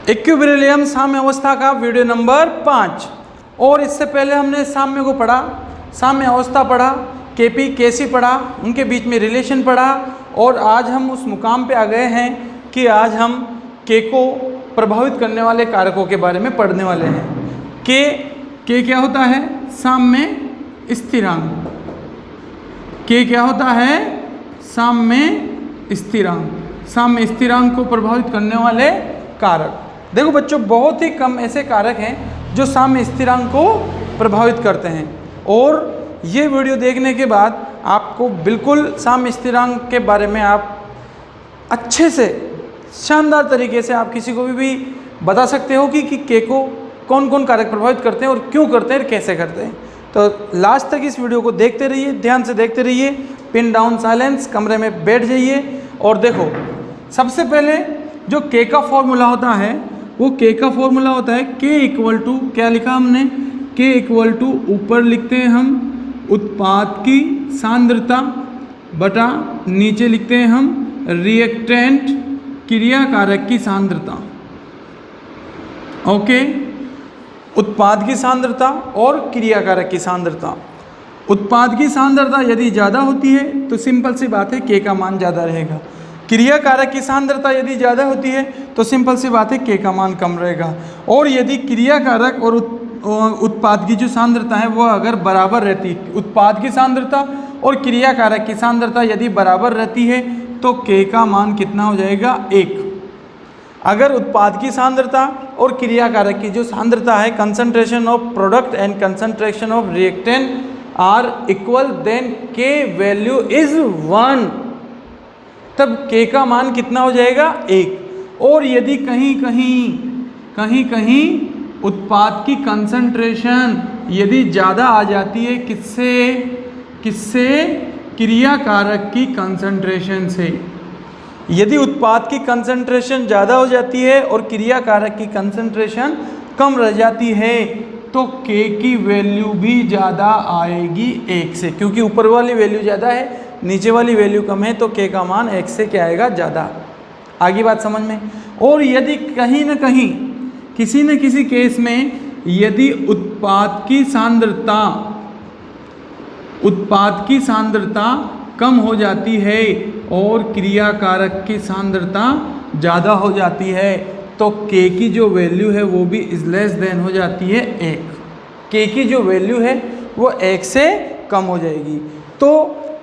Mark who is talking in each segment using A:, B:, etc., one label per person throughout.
A: Equilibrium साम्य अवस्था का वीडियो नंबर 5। और इससे पहले हमने साम्य को पढ़ा, साम्य अवस्था पढ़ा, केपी केसी पढ़ा, उनके बीच में रिलेशन पढ़ा। और आज हम उस मुकाम पे आ गए हैं कि आज हम के को प्रभावित करने वाले कारकों के बारे में पढ़ने वाले हैं। के क्या होता है? साम्य स्थिरांक। के क्या होता है? साम्य स्थिरांक। साम्य स्थिरांक को प्रभावित करने वाले कारक। देखो बच्चों, बहुत ही कम ऐसे कारक हैं जो साम्य स्थिरांक को प्रभावित करते हैं। और ये वीडियो देखने के बाद आपको बिल्कुल साम्य स्थिरांक के बारे में आप अच्छे से, शानदार तरीके से आप किसी को भी बता सकते हो कि के को कौन कौन कारक प्रभावित करते हैं और क्यों करते हैं और कैसे करते हैं। तो लास्ट तक इस वीडियो को देखते रहिए, ध्यान से देखते रहिए। पिन डाउन साइलेंस, कमरे में बैठ जाइए और देखो। सबसे पहले जो के का फॉर्मूला होता है, वो के का फॉर्मूला होता है के इक्वल टू, क्या लिखा हमने? के इक्वल टू, ऊपर लिखते हैं हम उत्पाद की सांद्रता बटा नीचे लिखते हैं हम रिएक्टेंट क्रिया कारक की सांद्रता। ओके, उत्पाद की सांद्रता और क्रिया कारक की सांद्रता। उत्पाद की सांद्रता यदि ज़्यादा होती है तो सिंपल सी बात है के का मान ज़्यादा रहेगा। क्रिया कारक की सांद्रता यदि ज़्यादा होती है तो सिंपल सी बात है के का मान कम रहेगा। और यदि क्रिया कारक और उत्पाद की जो सांद्रता है वह अगर बराबर रहती है, उत्पाद की सांद्रता और क्रिया कारक की सांद्रता यदि बराबर रहती है तो के का मान कितना हो जाएगा? 1। अगर उत्पाद की सांद्रता और क्रिया कारक की जो सांद्रता है, concentration of product and concentration of reactant are equal, then K value is 1, तब के का मान कितना हो जाएगा? 1। और यदि कहीं कहीं उत्पाद की कंसंट्रेशन यदि ज़्यादा आ जाती है, किससे? क्रिया कारक की कंसंट्रेशन से। यदि उत्पाद की कंसंट्रेशन ज़्यादा हो जाती है और क्रिया कारक की कंसंट्रेशन कम रह जाती है तो के की वैल्यू भी ज़्यादा आएगी 1 से, क्योंकि ऊपर वाली वैल्यू ज़्यादा है, नीचे वाली वैल्यू कम है, तो के का मान 1 से क्या आएगा? ज़्यादा। आगे बात समझ में। और यदि कहीं ना कहीं किसी न किसी केस में यदि उत्पाद की सांद्रता कम हो जाती है और क्रिया कारक की सांद्रता ज़्यादा हो जाती है तो के की जो वैल्यू है वो भी इज लेस देन हो जाती है 1। के की जो वैल्यू है वो 1 से कम हो जाएगी। तो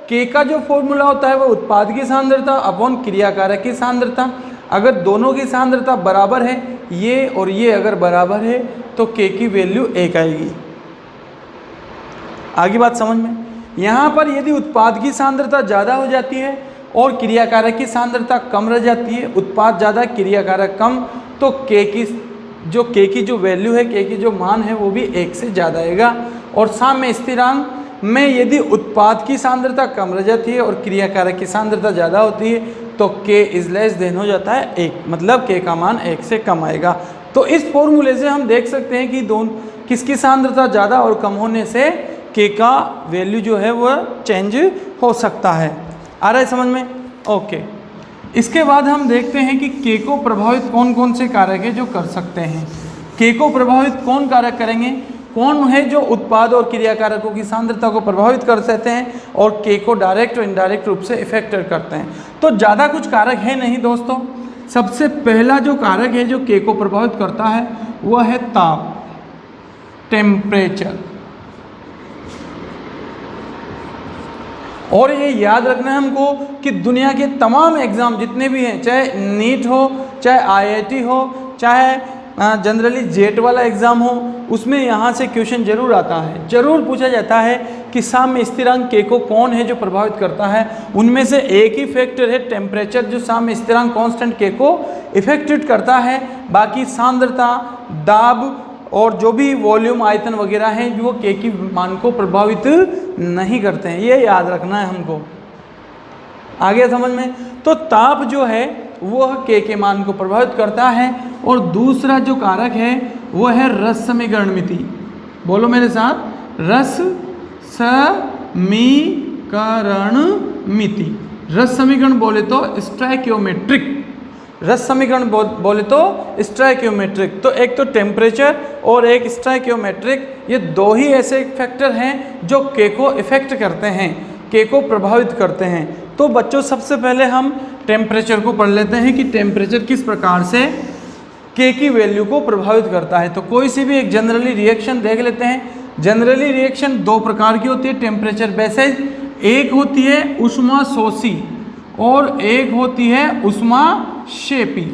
A: के का जो फॉर्मूला होता है वो उत्पाद की सांद्रता अपॉन क्रिया कारक की सांद्रता। अगर दोनों की सांद्रता बराबर है, ये और ये अगर बराबर है, तो के की वैल्यू 1 आएगी। आगे बात समझ में। यहाँ पर यदि उत्पाद की सांद्रता ज़्यादा हो जाती है और क्रिया कारक की सांद्रता कम रह जाती है, उत्पाद ज़्यादा क्रिया कारक कम, तो के की जो वैल्यू है, के की जो मान है वो भी 1 से ज़्यादा आएगा। और साम्य स्थिरांक में यदि उत्पाद की सांद्रता कम रह जाती है और क्रिया कारक की सांद्रता ज़्यादा होती है तो के इज लेस देन हो जाता है 1, मतलब के का मान 1 से कम आएगा। तो इस फॉर्मूले से हम देख सकते हैं कि किसकी सांद्रता ज़्यादा और कम होने से के का वैल्यू जो है वह चेंज हो सकता है। आ रहा है समझ में? ओके। इसके बाद हम देखते हैं कि के को प्रभावित कौन कौन से कारक है जो कर सकते हैं। के को प्रभावित कौन कारक करेंगे? कौन है जो उत्पाद और क्रिया कारकों की सांद्रता को प्रभावित कर सकते हैं और के को डायरेक्ट और इनडायरेक्ट रूप से इफेक्ट करते हैं? तो ज़्यादा कुछ कारक है नहीं दोस्तों। सबसे पहला जो कारक है जो के को प्रभावित करता है वह है ताप, टेम्परेचर। और ये याद रखना है हमको कि दुनिया के तमाम एग्ज़ाम जितने भी हैं, चाहे नीट हो, चाहे आईआईटी हो, चाहे जनरली जेट वाला एग्ज़ाम हो, उसमें यहाँ से क्वेश्चन जरूर आता है। जरूर पूछा जाता है कि साम्य स्थिरांक के को कौन है जो प्रभावित करता है। उनमें से एक ही फैक्टर है टेम्परेचर, जो साम्य स्थिरांक कांस्टेंट के को इफेक्टेड करता है। बाकी सांद्रता, दाब और जो भी वॉल्यूम, आयतन वगैरह हैं वो के की मान को प्रभावित नहीं करते हैं। ये याद रखना है हमको। आगे समझ में। तो ताप जो है वह के मान को प्रभावित करता है। और दूसरा जो कारक है वो है रस समीकरण मिति। बोलो मेरे साथ, रस समीकरण मिति। रस समीकरण बोले तो स्टोइकियोमेट्रिक रस समीकरण बोले तो स्टोइकियोमेट्रिक। तो एक तो टेम्परेचर और एक स्टोइकियोमेट्रिक, ये दो ही ऐसे फैक्टर हैं जो के को इफेक्ट करते हैं, के को प्रभावित करते हैं। तो बच्चों सबसे पहले हम टेम्परेचर को पढ़ लेते हैं कि टेम्परेचर किस प्रकार से के की वैल्यू को प्रभावित करता है। तो कोई सी भी एक जनरली रिएक्शन देख लेते हैं। जनरली रिएक्शन दो प्रकार की होती है टेम्परेचर बेसिस, एक होती है ऊष्मा शोषी और एक होती है ऊष्मा शेपी।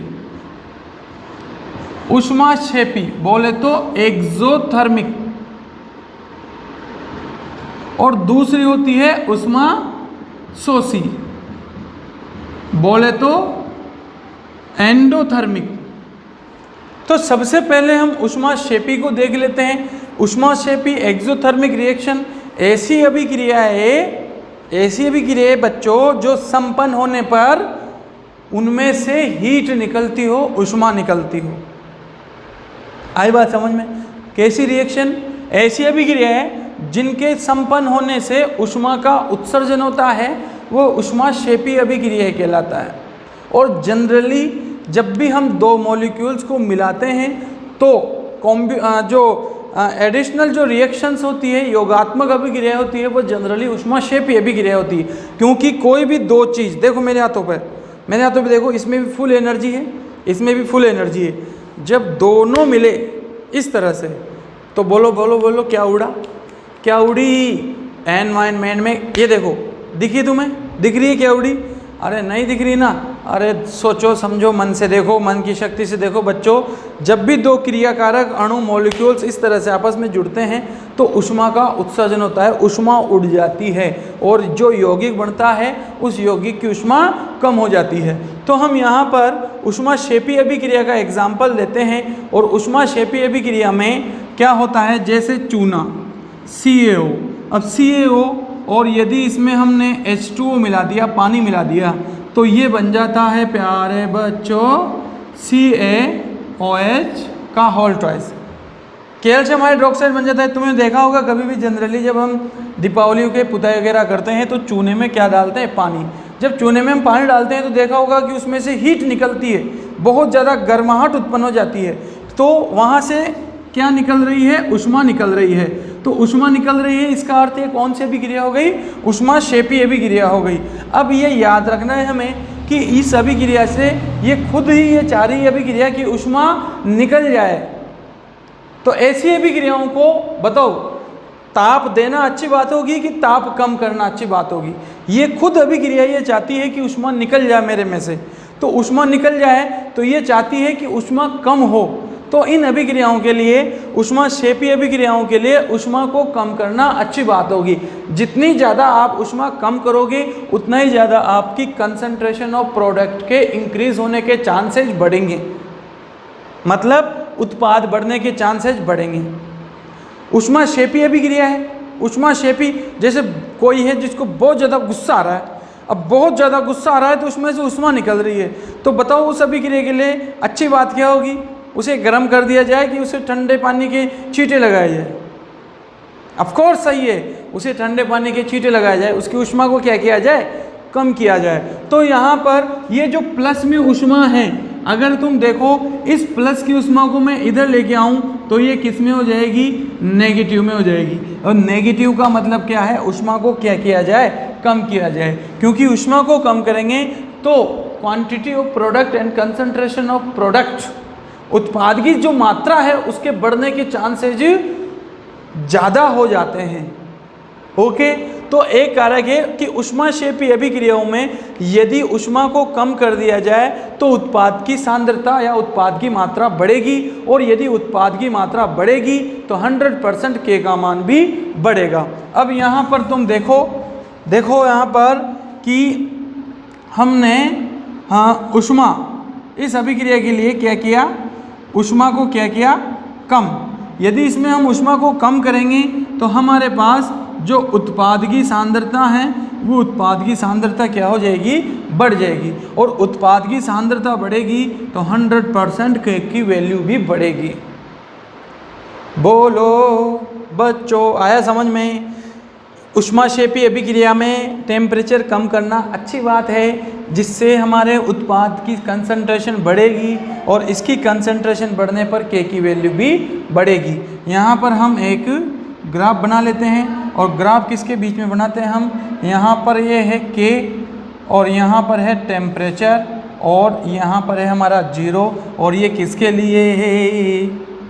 A: ऊष्मा शेपी बोले तो एक्सोथर्मिक और दूसरी होती है ऊष्मा शोषी बोले तो एंडोथर्मिक। तो सबसे पहले हम ऊष्मा शेपी को देख लेते हैं। ऊष्मा शेपी एक्सोथर्मिक रिएक्शन ऐसी अभिक्रिया है बच्चों जो संपन्न होने पर उनमें से हीट निकलती हो, ऊष्मा निकलती हो। आई बात समझ में? कैसी रिएक्शन? ऐसी अभिक्रिया है जिनके संपन्न होने से ऊष्मा का उत्सर्जन होता है, वो ऊष्मा शेपी अभिक्रिया कहलाता है। और जनरली जब भी हम दो मॉलिक्यूल्स को मिलाते हैं तो जो एडिशनल जो रिएक्शंस होती है, योगात्मक अभिक्रिया होती है, वो जनरली ऊष्मा शेपी अभिक्रिया होती है। क्योंकि कोई भी दो चीज़, देखो मेरे हाथों पे देखो, इसमें भी फुल एनर्जी है, इसमें भी फुल एनर्जी है। जब दोनों मिले इस तरह से तो बोलो बोलो बोलो क्या उड़ा, क्या उड़ी? एनवायरनमेंट में ये देखो, दिखी तुम्हें? दिख रही है क्या उड़ी? अरे नहीं दिख रही ना। अरे सोचो समझो, मन से देखो, मन की शक्ति से देखो बच्चों। जब भी दो क्रियाकारक अणु मॉलिक्यूल्स इस तरह से आपस में जुड़ते हैं तो ऊष्मा का उत्सर्जन होता है, ऊष्मा उड़ जाती है और जो यौगिक बनता है उस यौगिक की ऊष्मा कम हो जाती है। तो हम यहाँ पर ऊष्मा शेपी अभिक्रिया का एग्जाम्पल लेते हैं। और ऊष्मा शेपी अभिक्रिया में क्या होता है, जैसे चूना CaO, अब CaO और यदि इसमें हमने H2O मिला दिया, पानी मिला दिया, तो ये बन जाता है प्यारे बच्चों CaOH का होल ट्वाइस। कैल्शियम हाइड्रोक्साइड बन जाता है। तुमने देखा होगा कभी भी जनरली जब हम दीपावली के पुताई वगैरह करते हैं तो चूने में क्या डालते हैं? पानी। जब चूने में हम पानी डालते हैं तो देखा होगा कि उसमें से हीट निकलती है, बहुत ज़्यादा गर्माहट उत्पन्न हो जाती है। तो वहाँ से क्या निकल रही है? ऊष्मा निकल रही है। तो ऊष्मा निकल रही है, इसका अर्थ ये कौन सी अभिक्रिया हो गई? ऊष्मा शेपी अभिक्रिया हो गई। अब ये याद रखना है हमें कि इस अभिक्रिया से ये खुद ही ये चाह रही अभिक्रिया की ऊष्मा निकल जाए। तो ऐसी अभिक्रियाओं को बताओ, ताप देना अच्छी बात होगी कि ताप कम करना अच्छी बात होगी? ये खुद अभिक्रिया ये चाहती है कि ऊष्मा निकल जाए मेरे में से। तो ऊष्मा निकल जाए तो ये चाहती है कि ऊष्मा कम हो। तो इन अभिक्रियाओं के लिए, ऊष्मा शेपी अभिक्रियाओं के लिए ऊष्मा को कम करना अच्छी बात होगी। जितनी ज़्यादा आप ऊष्मा कम करोगे उतना ही ज़्यादा आपकी कंसंट्रेशन ऑफ प्रोडक्ट के इंक्रीज होने के चांसेस बढ़ेंगे, मतलब उत्पाद बढ़ने के चांसेस बढ़ेंगे। ऊष्मा शेपी अभिक्रिया है। ऊष्मा शेपी, जैसे कोई है जिसको बहुत ज़्यादा गुस्सा आ रहा है, अब बहुत ज़्यादा गुस्सा आ रहा है तो उसमें से ऊष्मा निकल रही है। तो बताओ उस अभिक्रिया के लिए अच्छी बात क्या होगी? उसे गर्म कर दिया जाए कि उसे ठंडे पानी के छींटे लगाए जाए? ऑफ कोर्स सही है, उसे ठंडे पानी के छींटे लगाए जाए, उसकी ऊष्मा को क्या किया जाए? कम किया जाए। तो यहाँ पर ये जो प्लस में ऊष्मा है, अगर तुम देखो इस प्लस की ऊष्मा को मैं इधर लेके आऊँ तो ये किस में हो जाएगी? नेगेटिव में हो जाएगी। और नेगेटिव का मतलब क्या है? ऊष्मा को क्या किया जाए? कम किया जाए। क्योंकि ऊष्मा को कम करेंगे तो quantity of product and concentration of product, उत्पाद की जो मात्रा है उसके बढ़ने के चांसेस ज़्यादा हो जाते हैं। ओके, तो एक कारक है कि ऊष्मा शेपी अभिक्रियाओं में यदि ऊष्मा को कम कर दिया जाए तो उत्पाद की सांद्रता या उत्पाद की मात्रा बढ़ेगी, और यदि उत्पाद की मात्रा बढ़ेगी तो 100% के का मान भी बढ़ेगा। अब यहाँ पर तुम देखो यहाँ पर कि हमने ऊष्मा इस अभिक्रिया के लिए क्या किया? ऊष्मा को क्या किया? कम। यदि इसमें हम ऊष्मा को कम करेंगे तो हमारे पास जो उत्पाद की सांद्रता है वो उत्पाद की सांद्रता क्या हो जाएगी? बढ़ जाएगी। और उत्पाद की सांद्रता बढ़ेगी तो 100% के की वैल्यू भी बढ़ेगी। बोलो बच्चों, आया समझ में? ऊष्माक्षेपी अभिक्रिया में टेम्परेचर कम करना अच्छी बात है, जिससे हमारे उत्पाद की कंसंट्रेशन बढ़ेगी और इसकी कंसंट्रेशन बढ़ने पर के की वैल्यू भी बढ़ेगी। यहाँ पर हम एक ग्राफ बना लेते हैं और ग्राफ किसके बीच में बनाते हैं हम, यहाँ पर ये है के और यहाँ पर है टेम्परेचर और यहाँ पर है हमारा 0 और ये किसके लिए है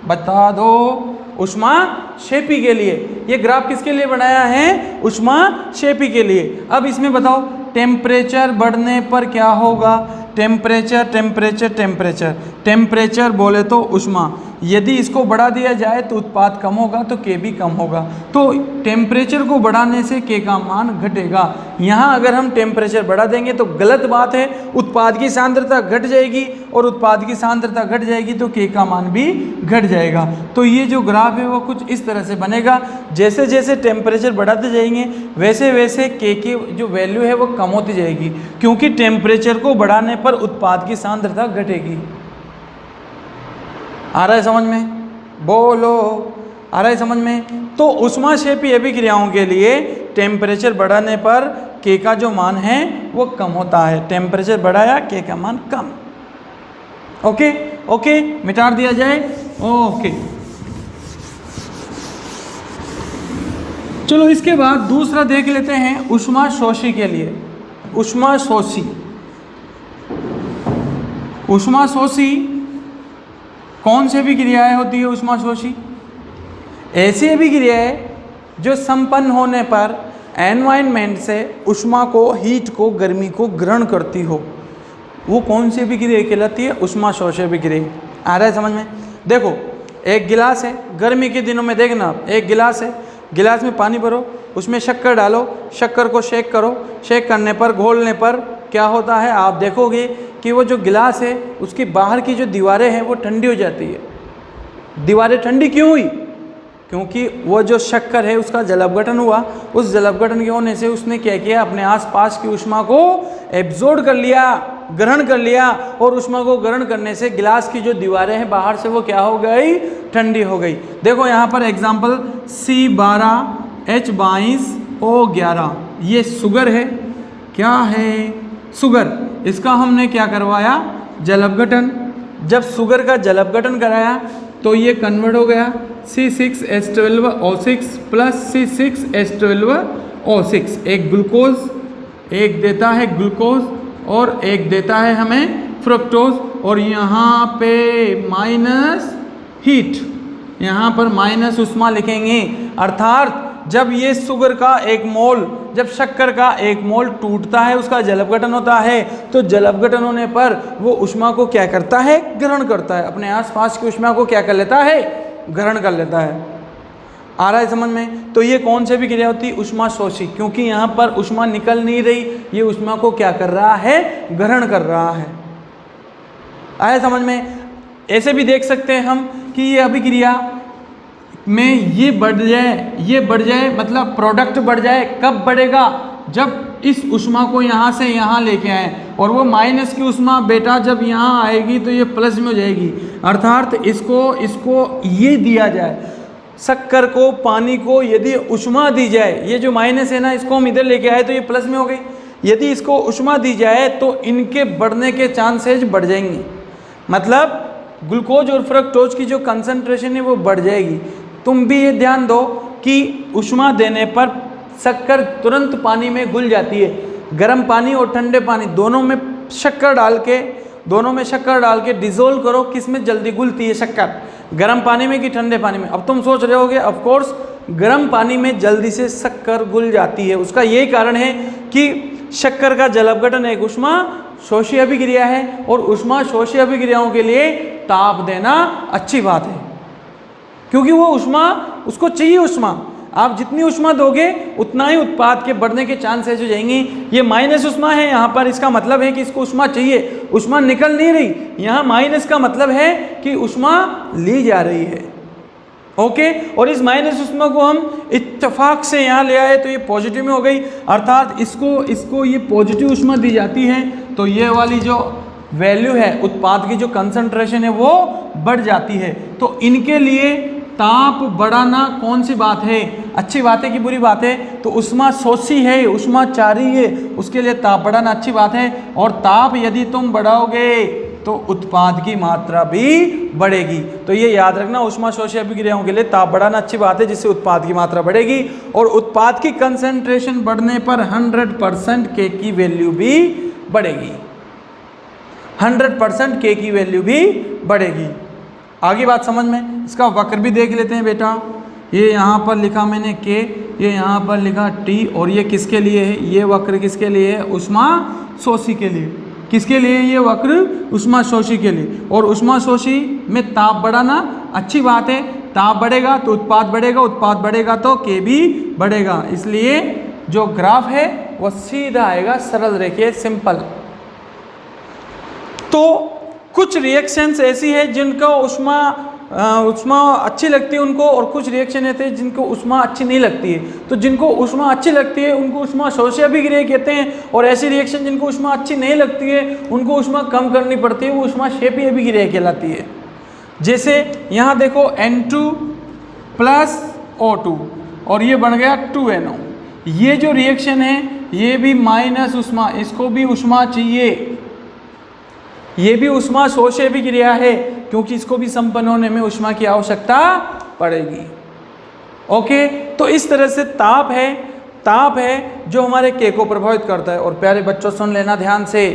A: बता दो, ऊष्माक्षेपी के लिए। ये ग्राफ किसके लिए बनाया है, ऊष्माक्षेपी के लिए। अब इसमें बताओ टेम्परेचर बढ़ने पर क्या होगा, टेम्परेचर टेम्परेचर टेम्परेचर टेम्परेचर बोले तो ऊष्मा, यदि इसको बढ़ा दिया जाए तो उत्पाद कम होगा तो के भी कम होगा। तो टेम्परेचर को बढ़ाने से के का मान घटेगा। यहाँ अगर हम टेम्परेचर बढ़ा देंगे तो गलत बात है, उत्पाद की सांद्रता घट जाएगी और उत्पाद की सांद्रता घट जाएगी तो के का मान भी घट जाएगा। तो ये जो ग्राफ है वो कुछ इस तरह से बनेगा, जैसे जैसे टेम्परेचर बढ़ाते जाएंगे वैसे वैसे के की जो वैल्यू है वो कम होती जाएगी, क्योंकि टेम्परेचर को बढ़ाने पर उत्पाद की सांद्रता घटेगी। आ रहा है समझ में, बोलो आ रहा है समझ में। तो ऊष्माक्षेपी अभिक्रियाओं के लिए टेम्परेचर बढ़ाने पर के का जो मान है वो कम होता है, टेम्परेचर बढ़ाया के का मान कम। ओके ओके, मिटा दिया जाए। ओके, चलो इसके बाद दूसरा देख लेते हैं ऊष्माशोषी के लिए। ऊष्माशोषी, ऊष्माशोषी कौन सी अभिक्रियाएं होती है ऊष्माशोषी? ऐसी अभिक्रियाएं जो संपन्न होने पर एनवायरनमेंट से ऊष्मा को, हीट को, गर्मी को ग्रहण करती हो, वो कौन सी अभिक्रिया कहलाती है? ऊष्माशोषी अभिक्रिया। आ रहा है समझ में? देखो एक गिलास है, गर्मी के दिनों में देखना, एक गिलास है, गिलास में पानी भरो, उसमें शक्कर डालो, शक्कर को शेक करो, शेक करने पर, घोलने पर क्या होता है आप देखोगे कि वो जो गिलास है उसकी बाहर की जो दीवारें हैं वो ठंडी हो जाती है। दीवारें ठंडी क्यों हुई? क्योंकि वो जो शक्कर है उसका जलावघटन हुआ, उस जलावघटन के होने से उसने क्या किया, अपने आसपास की ऊष्मा को एब्जॉर्ब कर लिया, ग्रहण कर लिया, और ऊष्मा को ग्रहण करने से गिलास की जो दीवारें हैं बाहर से वो क्या हो गई, ठंडी हो गई। देखो यहाँ पर एग्जाम्पल C12H22O11, ये शुगर है, क्या है शुगर, इसका हमने क्या करवाया, जलावघटन। जब शुगर का जलावघटन कराया तो ये कन्वर्ट हो गया C6H12O6 प्लस C6H12O6, एक ग्लूकोज, एक देता है ग्लूकोज और एक देता है हमें फ्रुक्टोज, और यहाँ पे माइनस हीट, यहाँ पर माइनस ऊष्मा लिखेंगे। अर्थात जब ये शुगर का एक मोल, जब शक्कर का एक मोल टूटता है, उसका जलावघटन होता है, तो जलावघटन होने पर वो ऊष्मा को क्या करता है, ग्रहण करता है, अपने आसपास की ऊष्मा को क्या कर लेता है, ग्रहण कर लेता है। आ रहा है समझ में? तो ये कौन सी अभिक्रिया होती है, ऊष्माशोषी, क्योंकि यहाँ पर ऊष्मा निकल नहीं रही, ये ऊष्मा को क्या कर रहा है, ग्रहण कर रहा है। आया समझ में? ऐसे भी देख सकते हैं हम कि ये अभिक्रिया में ये बढ़ जाए मतलब प्रोडक्ट बढ़ जाए। कब बढ़ेगा? जब इस ऊष्मा को यहाँ से यहाँ लेके आए, और वो माइनस की ऊष्मा बेटा जब यहाँ आएगी तो ये प्लस में हो जाएगी। अर्थात इसको ये दिया जाए, शक्कर को, पानी को यदि ऊष्मा दी जाए, ये जो माइनस है ना, इसको हम इधर लेके आए तो ये प्लस में हो गई। यदि इसको ऊष्मा दी जाए तो इनके बढ़ने के चांसेज बढ़ जाएंगे, मतलब ग्लूकोज और फ्रक्टोज की जो कंसंट्रेशन है वो बढ़ जाएगी। तुम भी ये ध्यान दो कि ऊष्मा देने पर शक्कर तुरंत पानी में घुल जाती है। गर्म पानी और ठंडे पानी दोनों में शक्कर डाल के डिजोल्व करो, किस में जल्दी घुलती है शक्कर, गर्म पानी में कि ठंडे पानी में? अब तुम सोच रहे होगे, ऑफ कोर्स गर्म पानी में जल्दी से शक्कर घुल जाती है। उसका यही कारण है कि शक्कर का जलावघटन एक ऊष्माशोषी अभिक्रिया है, और ऊष्माशोषी अभिक्रियाओं के लिए ताप देना अच्छी बात है, क्योंकि वो ऊष्मा, उसको चाहिए ऊष्मा। आप जितनी ऊष्मा दोगे उतना ही उत्पाद के बढ़ने के चांसेस हो जाएंगे। ये माइनस ऊष्मा है यहाँ पर, इसका मतलब है कि इसको ऊष्मा चाहिए, ऊष्मा निकल नहीं रही। यहाँ माइनस का मतलब है कि ऊष्मा ली जा रही है। ओके, और इस माइनस ऊष्मा को हम इत्तेफाक से यहाँ ले आए तो ये पॉजिटिव में हो गई, अर्थात इसको ये पॉजिटिव ऊष्मा दी जाती है, तो ये वाली जो वैल्यू है, उत्पाद की जो कंसंट्रेशन है वो बढ़ जाती है। तो इनके लिए ताप बढ़ाना कौन सी बात है, अच्छी बात है कि बुरी बात है? तो उष्मा शोषी है, उष्मा चारी है, उसके लिए ताप बढ़ाना अच्छी बात है। और ताप यदि तुम बढ़ाओगे तो उत्पाद की मात्रा भी बढ़ेगी। तो ये याद रखना, उष्मा शोषी अभिक्रियाओं के लिए ताप बढ़ाना अच्छी बात है, जिससे उत्पाद की मात्रा बढ़ेगी। और उत्पाद की कंसंट्रेशन बढ़ने पर 100% के की वैल्यू भी बढ़ेगी, 100% के की वैल्यू भी बढ़ेगी। आगे बात समझ में, इसका वक्र भी देख लेते हैं बेटा। ये यहाँ पर लिखा मैंने के, ये यहाँ पर लिखा टी, और ये किसके लिए है? ये वक्र किसके लिए है? उष्मा शोषी के लिए। किसके लिए ये वक्र? उष्मा शोषी के लिए। और उष्मा शोषी में ताप बढ़ाना अच्छी बात है, ताप बढ़ेगा तो उत्पाद बढ़ेगा, उत्पाद बढ़ेगा तो के भी बढ़ेगा। इसलिए जो ग्राफ है वह सीधा आएगा, सरल रेखीय, सिंपल। तो कुछ रिएक्शंस ऐसी है जिनको उष्मा अच्छी लगती है उनको, और कुछ रिएक्शन ऐसे हैं जिनको उष्मा अच्छी नहीं लगती है। तो जिनको उष्मा अच्छी लगती है उनको उष्मा शोषी अभिक्रिया कहते हैं, और ऐसी रिएक्शन जिनको उष्मा अच्छी नहीं लगती है उनको उष्मा कम करनी पड़ती है, वो उष्मा क्षेपी अभिक्रिया कहलाती है। जैसे यहाँ देखो N2 प्लस O2 और ये बन गया 2NO। ये जो रिएक्शन है ये भी माइनस उष्मा, इसको भी उष्मा चाहिए, ये भी उष्मा शोषी अभिक्रिया है, क्योंकि इसको भी संपन्न होने में उष्मा की आवश्यकता पड़ेगी। ओके, तो इस तरह से ताप है जो हमारे के को प्रभावित करता है। और प्यारे बच्चों सुन लेना ध्यान से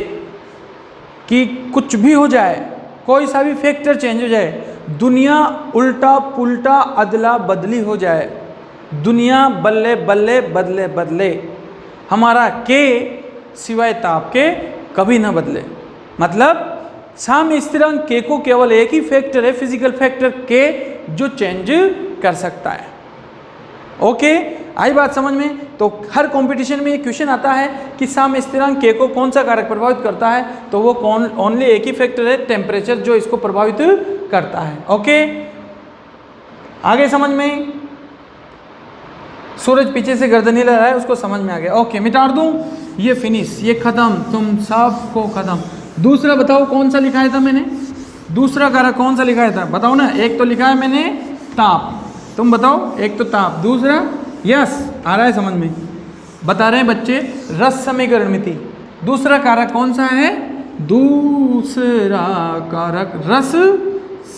A: कि कुछ भी हो जाए, कोई सा भी फैक्टर चेंज हो जाए, दुनिया उल्टा पुल्टा अदला बदली हो जाए, दुनिया बल्ले बल्ले बदले बदले, हमारा के सिवाय ताप के कभी ना बदले। मतलब साम्य स्थिरांक के को केवल एक ही फैक्टर है, फिजिकल फैक्टर के, जो चेंज कर सकता है। ओके, आई बात समझ में? तो हर कंपटीशन में ये क्वेश्चन आता है कि साम्य स्थिरांक के को कौन सा कारक प्रभावित करता है, तो वो ओनली एक ही फैक्टर है, टेम्परेचर, जो इसको प्रभावित करता है। ओके, आगे समझ में? सूरज पीछे से गर्दन हिला रहा है, उसको समझ में आ गया। ओके, मिटा दूं, ये फिनिश, ये खत्म, तुम सबको खत्म। दूसरा बताओ कौन सा लिखाया था मैंने? दूसरा कारक कौन सा लिखाया था बताओ ना? एक तो लिखा है मैंने ताप, तुम बताओ। एक तो ताप, दूसरा यस आ रहा है समझ में, बता रहे हैं बच्चे, रस समीकरण मिति। दूसरा कारक कौन सा है? दूसरा कारक रस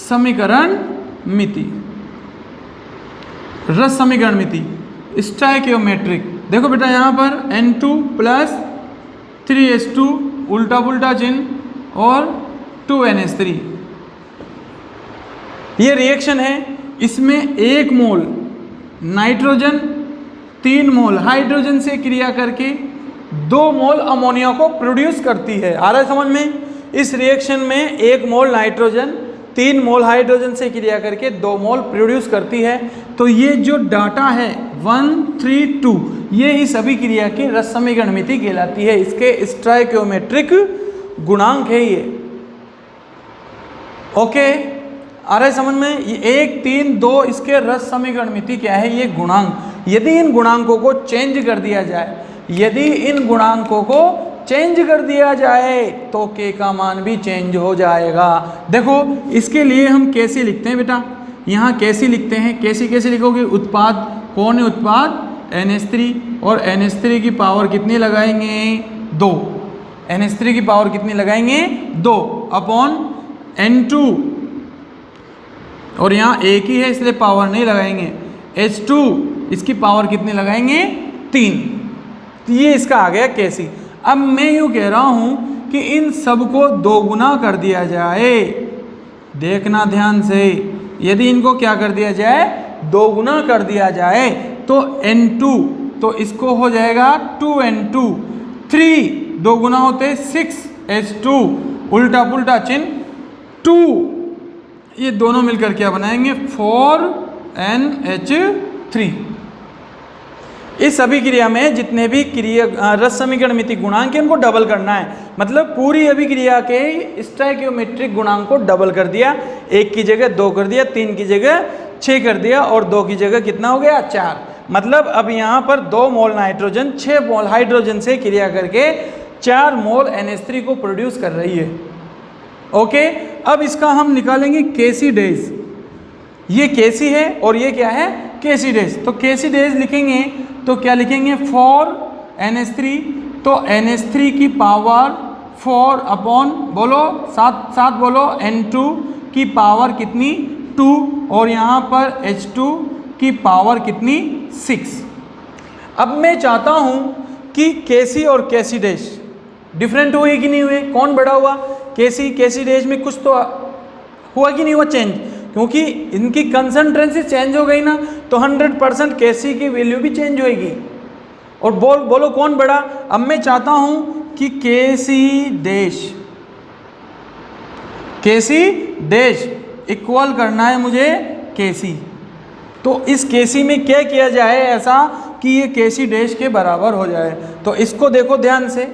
A: समीकरण मिति, रस समीकरण मिति, स्टोइकियोमेट्रिक। देखो बेटा यहाँ पर N2 प्लस 3H2 उल्टा पुल्टा चिन्ह और 2NH3, ये रिएक्शन है। इसमें 1 मोल नाइट्रोजन 3 मोल हाइड्रोजन से क्रिया करके 2 मोल अमोनिया को प्रोड्यूस करती है। आ रहा है समझ में? इस रिएक्शन में 1 मोल नाइट्रोजन 3 मोल हाइड्रोजन से क्रिया करके 2 मोल प्रोड्यूस करती है। तो ये जो डाटा है 1, 3, 2, ये इस अभिक्रिया की रस समीकरण मिति कहलाती है। इसके स्टोइकियोमेट्रिक गुणांक है ये। ओके, आ रहा है समझ में? ये 1, 3, 2 इसके रस समीकरण मिति क्या है? ये गुणांक। यदि इन गुणांकों को चेंज कर दिया जाए, यदि इन गुणांकों को चेंज कर दिया जाए तो के का मान भी चेंज हो जाएगा। देखो इसके लिए हम कैसे लिखते हैं बेटा? यहाँ कैसे लिखते हैं? कैसे लिखोगे? उत्पाद कौन है? उत्पाद NH3, और NH3 की पावर कितनी लगाएंगे? 2। NH3 की पावर कितनी लगाएंगे? 2 अपॉन N2, और यहाँ एक ही है इसलिए पावर नहीं लगाएंगे। H2 इसकी पावर कितनी लगाएंगे? 3। ये इसका आ गया कैसी। अब मैं यूँ कह रहा हूँ कि इन सबको 2 गुना कर दिया जाए। देखना ध्यान से, यदि इनको क्या कर दिया जाए? 2 गुना कर दिया जाए तो N2, तो इसको हो जाएगा 2N2, 3 2 गुना होते 6H2 उल्टा पुल्टा चिन्ह 2, ये दोनों मिलकर क्या बनाएंगे? 4NH3। इस अभिक्रिया में जितने भी रस समीकरण मिति गुणांक है उनको डबल करना है। मतलब पूरी अभिक्रिया के स्टोइकियोमेट्रिक गुणांक को डबल कर दिया, 1 की जगह 2 कर दिया, 3 की जगह 6 कर दिया, और 2 की जगह कितना हो गया? 4। मतलब अब यहाँ पर 2 मोल नाइट्रोजन 6 मोल हाइड्रोजन से क्रिया करके 4 मोल NH3 को प्रोड्यूस कर रही है। ओके, अब इसका हम निकालेंगे केसी डेज। ये केसी है और ये क्या है, केसी डैश। तो केसी डैश लिखेंगे तो क्या लिखेंगे, 4 NH3, तो NH3 की पावर 4 अपॉन, बोलो साथ साथ बोलो, N2 की पावर कितनी, 2, और यहाँ पर H2 की पावर कितनी, 6। अब मैं चाहता हूँ कि केसी और केसी डैश डिफरेंट हुए कि नहीं हुए, कौन बड़ा हुआ, केसी डैश में कुछ तो हुआ कि नहीं हुआ चेंज, क्योंकि इनकी कंसंट्रेंसी चेंज हो गई ना, तो 100% केसी की वैल्यू भी चेंज होएगी। और बोलो कौन बड़ा। अब मैं चाहता हूं कि केसी डैश इक्वल करना है मुझे केसी, तो इस केसी में क्या किया जाए ऐसा कि ये केसी डैश के बराबर हो जाए। तो इसको देखो ध्यान से,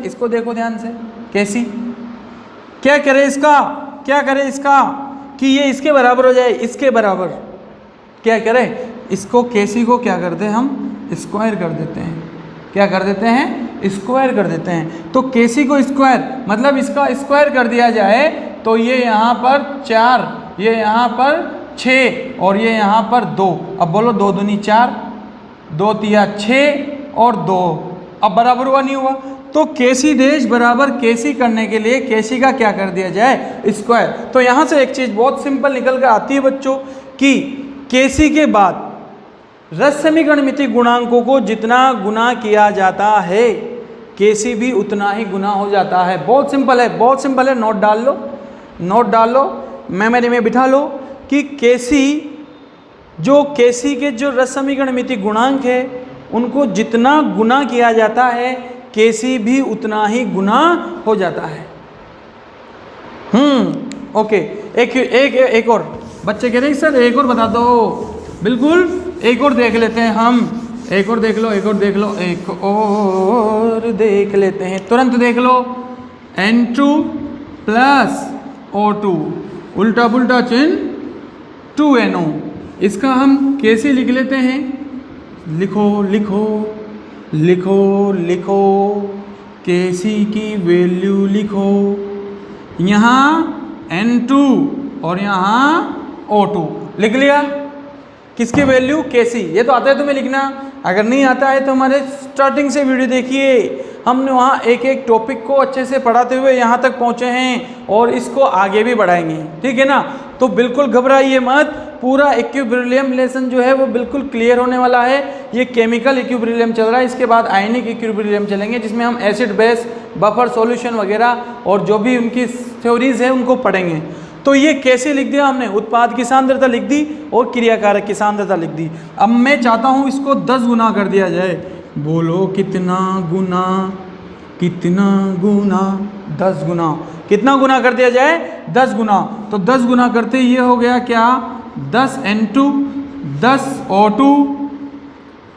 A: केसी क्या करे इसका कि ये इसके बराबर हो जाए, इसके बराबर क्या करे, इसको केसी को क्या करते हैं हम, स्क्वायर कर देते हैं। क्या कर देते हैं, स्क्वायर कर देते हैं। तो केसी को स्क्वायर मतलब इसका स्क्वायर कर दिया जाए तो ये यहाँ पर 4, ये यहाँ पर 6 और ये यहाँ पर 2। अब बोलो 2 दूनी 4, 2 तिया 6 और 2, अब बराबर हुआ नहीं हुआ। तो केसी डैश बराबर केसी करने के लिए केसी का क्या कर दिया जाए, स्क्वायर। तो यहाँ से एक चीज़ बहुत सिंपल निकल कर आती है बच्चों कि केसी के बाद रस समीकरणमिति गुणांकों को जितना गुना किया जाता है केसी भी उतना ही गुना हो जाता है। बहुत सिंपल है, नोट डाल लो, मेमोरी में बिठा लो कि केसी के जो रस समीकरणमिति गुणांक है उनको जितना गुना किया जाता है केसी भी उतना ही गुना हो जाता है। ओके, एक और बच्चे कह रहे हैं सर एक और बता दो। बिल्कुल, एक और देख लेते हैं हम, एक और देख लेते हैं, तुरंत देख लो। N2 प्लस O2 उल्टा पुल्टा चिन्ह 2NO, इसका हम कैसे लिख लेते हैं, लिखो केसी की वैल्यू लिखो, यहाँ N2 और यहाँ O2 लिख लिया। किसकी वैल्यू, केसी। ये तो आता है तुम्हें लिखना, अगर नहीं आता है तो हमारे स्टार्टिंग से वीडियो देखिए, हमने वहाँ एक एक टॉपिक को अच्छे से पढ़ाते हुए यहाँ तक पहुँचे हैं और इसको आगे भी बढ़ाएंगे, ठीक है ना। तो बिल्कुल घबराइए मत, पूरा इक्विलिब्रियम लेसन जो है वो बिल्कुल क्लियर होने वाला है। ये केमिकल इक्विलिब्रियम चल रहा है, इसके बाद आयनिक इक्विलिब्रियम चलेंगे जिसमें हम एसिड बेस, बफर सॉल्यूशन वगैरह और जो भी उनकी थ्योरीज है उनको पढ़ेंगे। तो ये कैसे लिख दिया हमने, उत्पाद की सांद्रता लिख दी और क्रियाकारक की सांद्रता लिख दी। अब मैं चाहता हूँ इसको 10 गुना कर दिया जाए, बोलो कितना गुना, 10 गुना। कितना गुना कर दिया जाए, 10 गुना। तो 10 गुना करते ये हो गया क्या, 10 N2 10 O2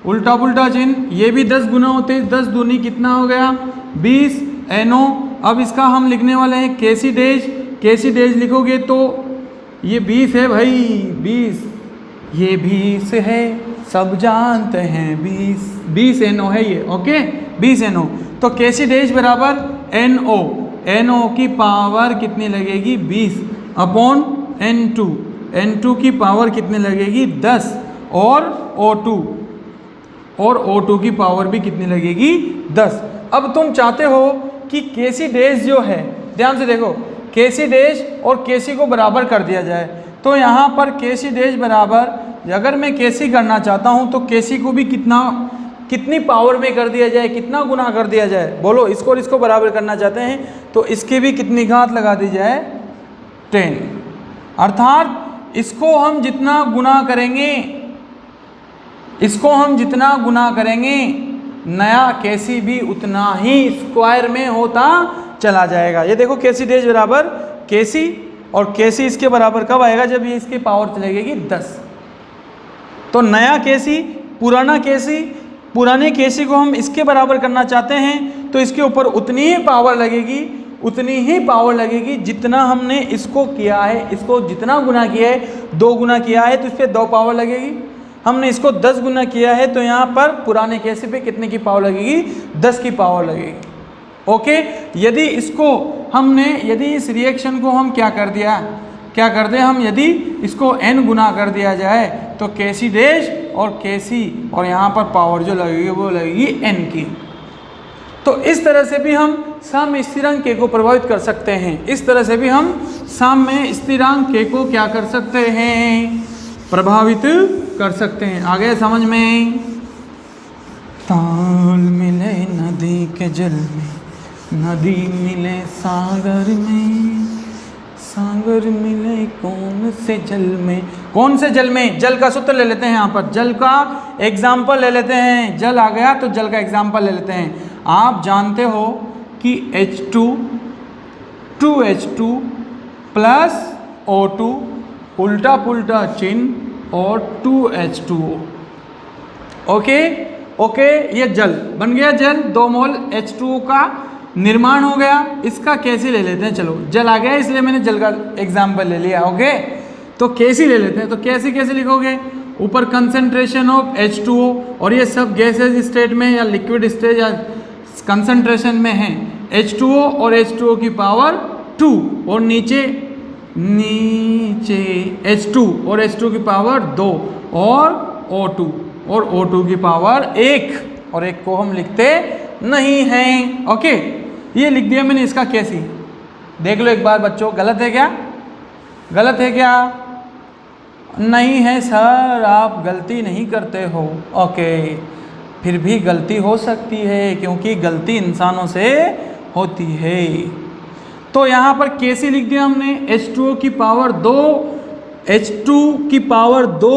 A: उल्टा पुल्टा चिन्ह, ये भी 10 गुना होते, 10 दूनी कितना हो गया 20 NO। अब इसका हम लिखने वाले हैं केसी डैश लिखोगे तो ये 20 है भाई, 20 है, सब जानते हैं 20 NO है ये, ओके 20 NO। तो केसी डैश बराबर NO की पावर कितनी लगेगी 20 अपॉन N2 की पावर कितनी लगेगी 10 और O2 की पावर भी कितनी लगेगी 10। अब तुम चाहते हो कि केसी डैश जो है, ध्यान से देखो, केसी डैश और केसी को बराबर कर दिया जाए। तो यहाँ पर केसी डैश बराबर, अगर मैं केसी करना चाहता हूँ तो केसी को भी कितनी पावर में कर दिया जाए, कितना गुना कर दिया जाए, बोलो। इसको और इसको बराबर करना चाहते हैं तो इसके भी कितनी घात लगा दी जाए 10। अर्थात इसको हम जितना गुना करेंगे नया केसी भी उतना ही स्क्वायर में होता चला जाएगा। ये देखो केसी डैश बराबर केसी, और केसी इसके बराबर कब आएगा, जब ये इसकी पावर चलेगी 10। तो नया केसी पुराने केसी को हम इसके बराबर करना चाहते हैं तो इसके ऊपर उतनी ही पावर लगेगी जितना हमने इसको किया है। इसको जितना गुना किया है, 2 गुना किया है तो इस पर 2 पावर लगेगी। हमने इसको 10 गुना किया है तो यहाँ पर पुराने केसी पे कितने की पावर लगेगी, 10 की पावर लगेगी, ओके। यदि इस रिएक्शन को हम क्या कर दिया, क्या कर दें हम, यदि इसको n गुना कर दिया जाए तो केसी डैश और केसी और यहाँ पर पावर जो लगेगी वो लगेगी n की। तो इस तरह से भी हम सम में स्थिरांक k को प्रभावित कर सकते हैं। इस तरह से भी हम सम में स्थिरांक k को क्या कर सकते हैं, प्रभावित कर सकते हैं। आ गया समझ में। ताल मिले नदी के जल में, नदी मिले सागर में, सागर मिले कौन से जल में। कौन से जल में, जल का सूत्र ले लेते हैं, यहाँ पर जल का एग्जाम्पल ले लेते हैं। जल आ गया तो जल का एग्जाम्पल ले लेते हैं। आप जानते हो कि H2 2H2 प्लस O2 उल्टा पुल्टा चिन्ह और 2H2O। ओके ओके, ये जल बन गया। जल 2 मोल H2O का निर्माण हो गया। इसका कैसे ले लेते हैं, चलो जल आ गया इसलिए मैंने जल का एग्जाम्पल ले लिया। ओके, तो कैसे ले लेते हैं, तो कैसे कैसे लिखोगे, ऊपर कंसंट्रेशन ऑफ H2O और ये सब गैसेज स्टेट में या लिक्विड स्टेज या कंसंट्रेशन में है H2O और H2O की पावर 2 और नीचे H2 और H2 की पावर 2 और O2 और O2 की पावर 1 और 1 को हम लिखते नहीं हैं। ओके, ये लिख दिया मैंने इसका कैसी। देख लो एक बार बच्चों, गलत है क्या, गलत है क्या, नहीं है सर आप गलती नहीं करते हो। ओके, फिर भी गलती हो सकती है क्योंकि गलती इंसानों से होती है। तो यहाँ पर कैसे लिख दिया हमने, H2O की पावर 2, H2 की पावर 2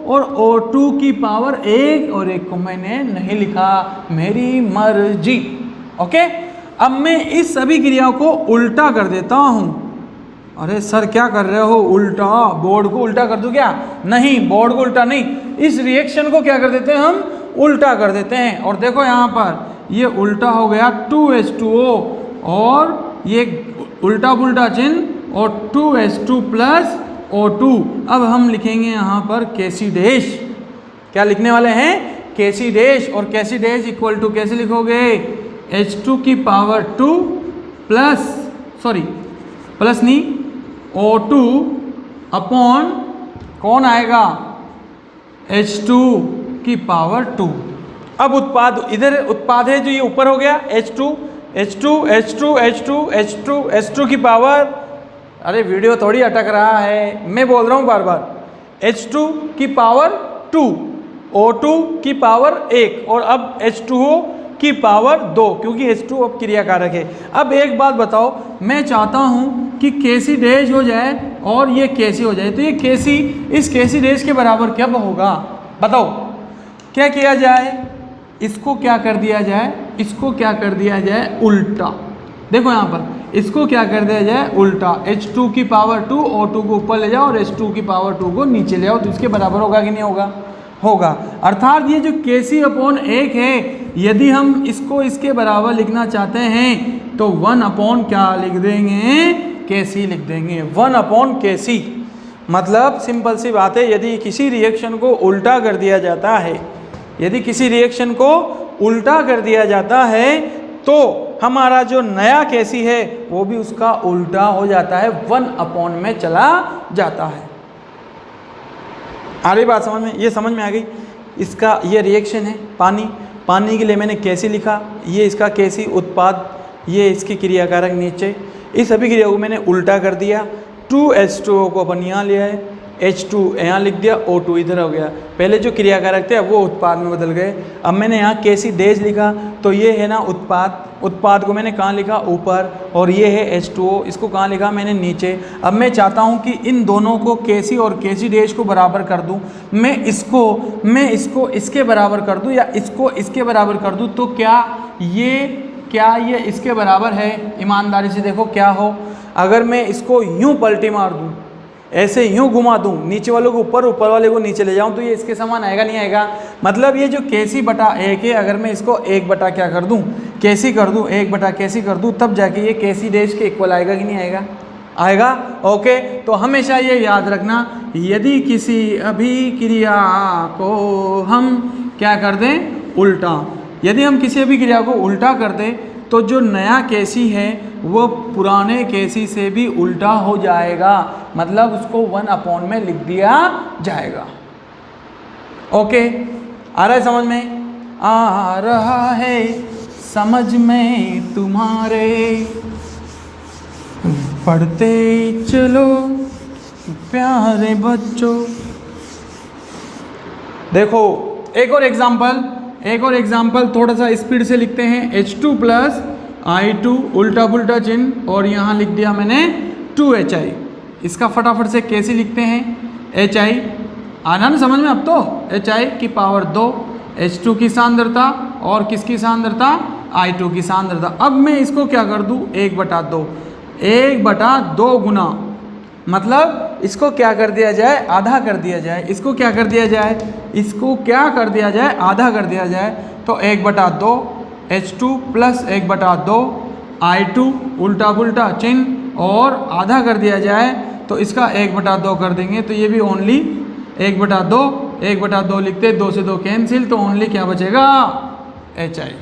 A: और O2 की पावर 1 और 1 को मैंने नहीं लिखा, मेरी मर्जी। ओके, अब मैं इस सभी क्रियाओं को उल्टा कर देता हूँ। अरे सर क्या कर रहे हो, उल्टा, बोर्ड को उल्टा कर दूं क्या, नहीं बोर्ड को उल्टा नहीं, इस रिएक्शन को क्या कर देते हैं हम, उल्टा कर देते हैं। और देखो यहाँ पर ये उल्टा हो गया 2H2O और ये उल्टा पुल्टा चिन्ह और 2H2 प्लस O2। अब हम लिखेंगे यहाँ पर कैसी डैश, क्या लिखने वाले हैं, कैसी डैश। और कैसी डैश इक्वल टू कैसे लिखोगे, H2 की पावर 2 प्लस, सॉरी प्लस नहीं, O2 अपॉन कौन आएगा, H2 की पावर 2। अब उत्पाद, इधर उत्पाद है जो ये ऊपर हो गया H2 H2 H2 H2 H2 H2 की पावर, अरे वीडियो थोड़ी अटक रहा है, मैं बोल रहा हूँ बार बार, H2 की पावर 2, O2 की पावर 1 और अब H2O की पावर 2 क्योंकि H2 अब क्रियाकारक है। अब एक बात बताओ, मैं चाहता हूँ कि कैसी डैश हो जाए और ये कैसी हो जाए, तो ये कैसी इस कैसी डैश के बराबर कब होगा, बताओ। क्या किया जाए, इसको क्या कर दिया जाए, इसको क्या कर दिया जाए उल्टा। देखो यहाँ पर इसको क्या कर दिया जाए उल्टा, H2 की पावर 2 O2 को ऊपर ले जाओ और H2 की पावर 2 को नीचे ले आओ, तो इसके बराबर होगा कि नहीं होगा, होगा। अर्थात ये जो KC अपॉन 1 है, यदि हम इसको इसके बराबर लिखना चाहते हैं तो 1 अपॉन क्या लिख देंगे, KC लिख देंगे, 1 अपॉन KC। मतलब सिंपल सी बात है, यदि किसी रिएक्शन को उल्टा कर दिया जाता है, यदि किसी रिएक्शन को उल्टा कर दिया जाता है तो हमारा जो नया KC है वो भी उसका उल्टा हो जाता है, 1 अपॉन में चला जाता है। आ रही बात समझ में, ये समझ में आ गई। इसका ये रिएक्शन है पानी, पानी के लिए मैंने कैसे लिखा, ये इसका कैसी उत्पाद, ये इसकी क्रियाकारक नीचे, इस सभी क्रिया को मैंने उल्टा कर दिया। 2H2O को अपन यहाँ लिया है, H2 यहाँ लिख दिया, O2 इधर हो गया। पहले जो क्रियाकारक थे अब वो उत्पाद में बदल गए। अब मैंने यहाँ कैसी डैश लिखा तो ये है ना उत्पाद, उत्पाद को मैंने कहाँ लिखा ऊपर, और ये है H2O, इसको कहाँ लिखा मैंने नीचे। अब मैं चाहता हूँ कि इन दोनों को कैसी और कैसी डैश को बराबर कर दूँ, मैं इसको इसके बराबर कर दूँ या इसको इसके बराबर कर दूँ, तो क्या ये इसके बराबर है, ईमानदारी से देखो क्या हो। अगर मैं इसको यूँ पलटी मार दूँ, ऐसे यूँ घुमा दूँ, नीचे वालों को ऊपर, ऊपर वाले को नीचे ले जाऊँ, तो ये इसके समान आएगा नहीं आएगा। मतलब ये जो KC बटा 1 है, अगर मैं इसको 1 बटा क्या कर दूँ, KC कर दूँ, 1 बटा KC कर दूँ, तब जाके ये KC डैश के इक्वल आएगा कि नहीं आएगा, आएगा। ओके, तो हमेशा ये याद रखना, यदि किसी अभिक्रिया को हम क्या कर दें उल्टा, यदि हम किसी अभिक्रिया को उल्टा कर दें तो जो नया केसी है वो पुराने केसी से भी उल्टा हो जाएगा, मतलब उसको 1 में लिख दिया जाएगा। ओके, आ रहा है समझ में? आ रहा है समझ में तुम्हारे, पढ़ते चलो प्यारे बच्चों। देखो एक और एग्जाम्पल थोड़ा सा स्पीड से लिखते हैं। H2 प्लस I2 उल्टा पुल्टा चिन्ह और यहाँ लिख दिया मैंने 2HI। इसका फटाफट से कैसे लिखते हैं? HI आना ना समझ में अब तो, HI की पावर 2, H2 की सांद्रता और किसकी सांद्रता? I2 की सांद्रता। अब मैं इसको क्या कर दूँ? 1/2, 1/2 गुना, मतलब इसको क्या कर दिया जाए? आधा कर दिया जाए। इसको क्या कर दिया जाए? इसको क्या कर दिया जाए? आधा कर दिया जाए। तो 1/2 H2 प्लस 1/2 I2 उल्टा पुल्टा चिन्ह और आधा कर दिया जाए तो इसका 1/2 कर देंगे, तो ये भी ओनली 1/2 लिखते, 2 से 2 कैंसिल, तो ओनली क्या बचेगा? HI।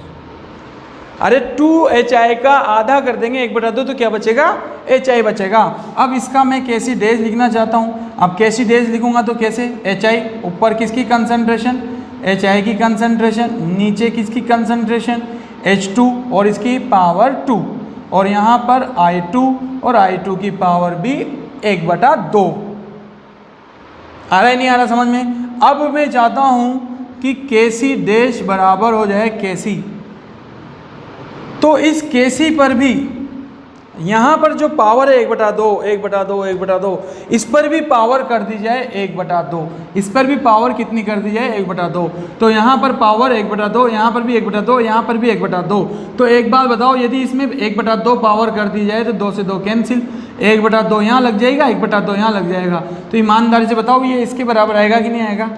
A: अरे 2HI का आधा कर देंगे 1/2 तो क्या बचेगा? HI बचेगा। अब इसका मैं कैसी डेज लिखना चाहता हूँ। अब कैसी डेज लिखूंगा तो कैसे? HI ऊपर किसकी कंसंट्रेशन? HI की कंसंट्रेशन, नीचे किसकी कंसंट्रेशन? H2 और इसकी पावर 2, और यहाँ पर I2 और I2 की पावर भी 1/2। आ रहा है नहीं आ रहा समझ में? अब मैं चाहता हूँ कि KC डैश बराबर हो जाए KC, तो इस KC पर भी यहाँ पर जो पावर है 1/2, इस पर भी पावर कर दी जाए 1/2, इस पर भी पावर कितनी कर दी जाए? 1/2। तो यहाँ पर पावर 1/2, यहाँ पर भी 1/2, यहाँ पर भी 1/2। तो एक बात बताओ, यदि इसमें 1/2 पावर कर दी जाए तो 2 से 2 कैंसिल, 1/2 यहाँ लग जाएगा, 1/2 यहाँ लग जाएगा। तो ईमानदारी से बताओ ये इसके बराबर आएगा कि नहीं आएगा?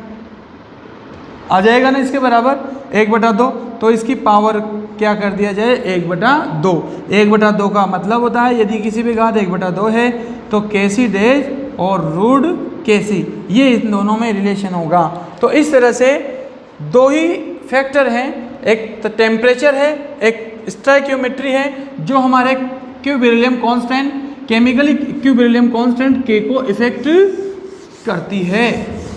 A: आ जाएगा ना इसके बराबर 1/2। तो इसकी पावर क्या कर दिया जाए? 1/2। 1/2 का मतलब होता है यदि किसी भी घात 1/2 है तो KC डैश और रूट KC, ये इन दोनों में रिलेशन होगा। तो इस तरह से दो ही फैक्टर हैं, एक टेम्परेचर है, एक स्टोइकियोमेट्री है, जो हमारे equilibrium constant, chemical equilibrium constant K को इफेक्ट करती है।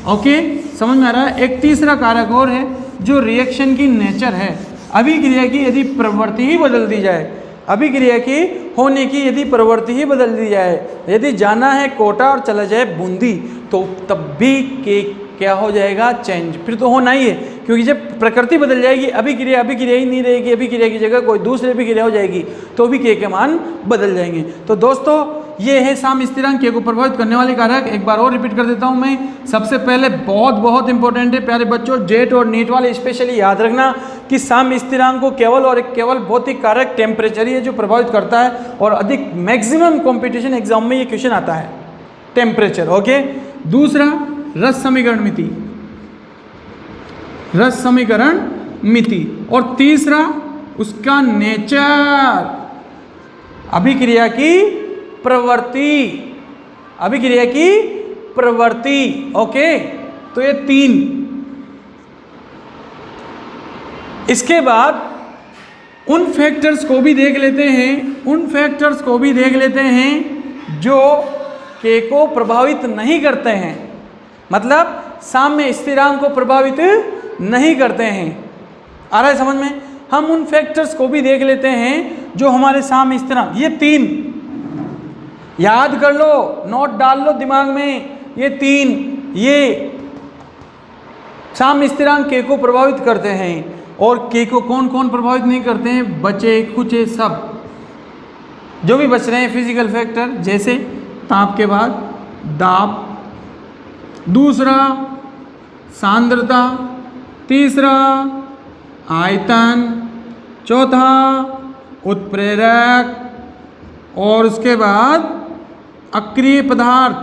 A: ओके, समझ में आ रहा है? एक तीसरा कारक और है जो रिएक्शन की नेचर है। अभिक्रिया की यदि प्रवृत्ति ही बदल दी जाए, अभिक्रिया की होने की यदि प्रवृत्ति ही बदल दी जाए, यदि जाना है कोटा और चला जाए बूंदी, तो तब भी के क्या हो जाएगा? चेंज। फिर तो होना ही है, क्योंकि जब प्रकृति बदल जाएगी, अभिक्रिया ही नहीं रहेगी, अभिक्रिया की जगह कोई दूसरी अभिक्रिया हो जाएगी, तो भी के मान बदल जाएंगे। तो दोस्तों ये है साम्य स्थिरांक के को प्रभावित करने वाले कारक। एक बार और रिपीट कर देता हूं मैं। सबसे पहले बहुत इंपॉर्टेंट है प्यारे बच्चों, जेट और नीट वाले स्पेशली याद रखना कि साम्य स्थिरांक को केवल भौतिक कारक टेम्परेचर ही है जो प्रभावित करता है, और अधिक मैक्सिमम कॉम्पिटिशन एग्जाम में ये क्वेश्चन आता है, टेम्परेचर। ओके, दूसरा रस समीकरण मिति, और तीसरा उसका नेचर, अभिक्रिया की प्रवृत्ति। ओके, तो ये 3। इसके बाद उन फैक्टर्स को भी देख लेते हैं जो के को प्रभावित नहीं करते हैं, मतलब साम्य स्थिरांक को प्रभावित नहीं करते हैं। आ रहा है समझ में? हम उन फैक्टर्स को भी देख लेते हैं जो हमारे साम्य स्थिरांक, ये 3 याद कर लो, नोट डाल लो दिमाग में, ये 3 ये साम्य स्थिरांक के को प्रभावित करते हैं। और के को कौन कौन प्रभावित नहीं करते हैं? बचे खुचे सब जो भी बच रहे हैं फिजिकल फैक्टर, जैसे ताप के बाद दाब, दूसरा सांद्रता, तीसरा आयतन, चौथा उत्प्रेरक, और उसके बाद अक्रिय पदार्थ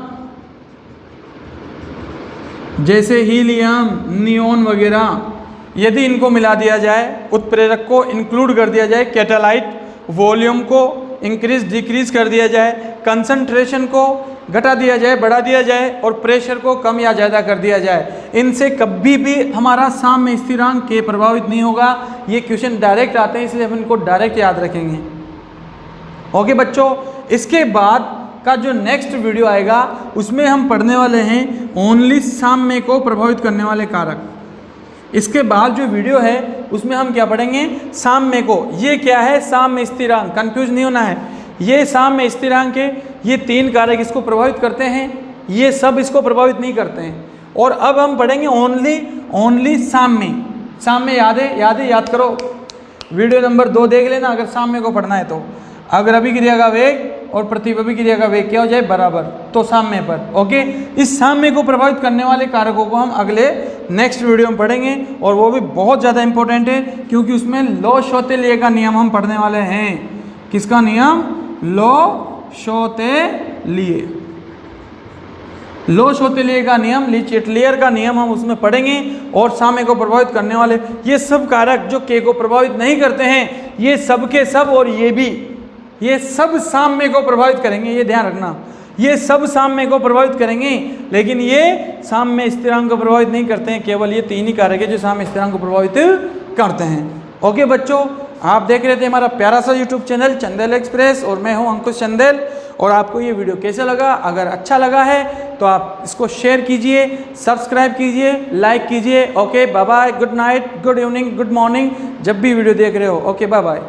A: जैसे हीलियम, नियोन वगैरह, यदि इनको मिला दिया जाए, उत्प्रेरक को इंक्लूड कर दिया जाए, कैटालाइट, वॉल्यूम को इंक्रीज डिक्रीज कर दिया जाए, कंसंट्रेशन को घटा दिया जाए, बढ़ा दिया जाए और प्रेशर को कम या ज़्यादा कर दिया जाए। इनसे कभी भी हमारा साम्य स्थिरांक के प्रभावित नहीं होगा। ये क्वेश्चन डायरेक्ट आते हैं, इसलिए हम इनको डायरेक्ट याद रखेंगे। ओके बच्चों, इसके बाद का जो नेक्स्ट वीडियो आएगा उसमें हम पढ़ने वाले हैं ओनली साम्य को प्रभावित करने वाले कारक। इसके बाद जो वीडियो है उसमें हम क्या पढ़ेंगे, साम्य को। ये क्या है, साम्य स्थिरांक, कंफ्यूज नहीं होना है। ये साम्य स्थिरांक है, ये 3 कारक इसको प्रभावित करते हैं, ये सब इसको प्रभावित नहीं करते हैं। और अब हम पढ़ेंगे ओनली साम्य। साम्य याद है, याद करो, वीडियो नंबर 2 देख लेना अगर साम्य को पढ़ना है तो। अगर अभिक्रिया का वेग और प्रतिअभिक्रिया का वेग क्या हो जाए, बराबर, तो साम्य पर। ओके, इस साम्य को प्रभावित करने वाले कारकों को हम अगले नेक्स्ट वीडियो में पढ़ेंगे, और वो भी बहुत ज़्यादा इंपॉर्टेंट है क्योंकि उसमें लो शोतेलिए का नियम हम पढ़ने वाले हैं। किसका नियम, लो शोतेलिए, लो शोतेलिए का नियम, ली चेटलियर का नियम हम उसमें पढ़ेंगे। और साम्य को प्रभावित करने वाले ये सब कारक जो के को प्रभावित नहीं करते हैं, ये सब के सब, और ये भी, ये सब साम्य को प्रभावित करेंगे, ये ध्यान रखना। ये सब साम्य को प्रभावित करेंगे, लेकिन ये साम्य स्थिरांक को प्रभावित नहीं करते हैं। केवल ये 3 ही कारक है जो साम्य स्थिरांक को प्रभावित करते हैं। ओके बच्चों, आप देख रहे थे हमारा प्यारा सा यूट्यूब चैनल चंदेल एक्सप्रेस, और मैं हूं अंकुश चंदेल। और आपको ये वीडियो कैसा लगा, अगर अच्छा लगा है तो आप इसको शेयर कीजिए, सब्सक्राइब कीजिए, लाइक कीजिए। Okay, bye bye, good night, good evening, good morning, जब भी वीडियो देख रहे हो। Okay, bye bye.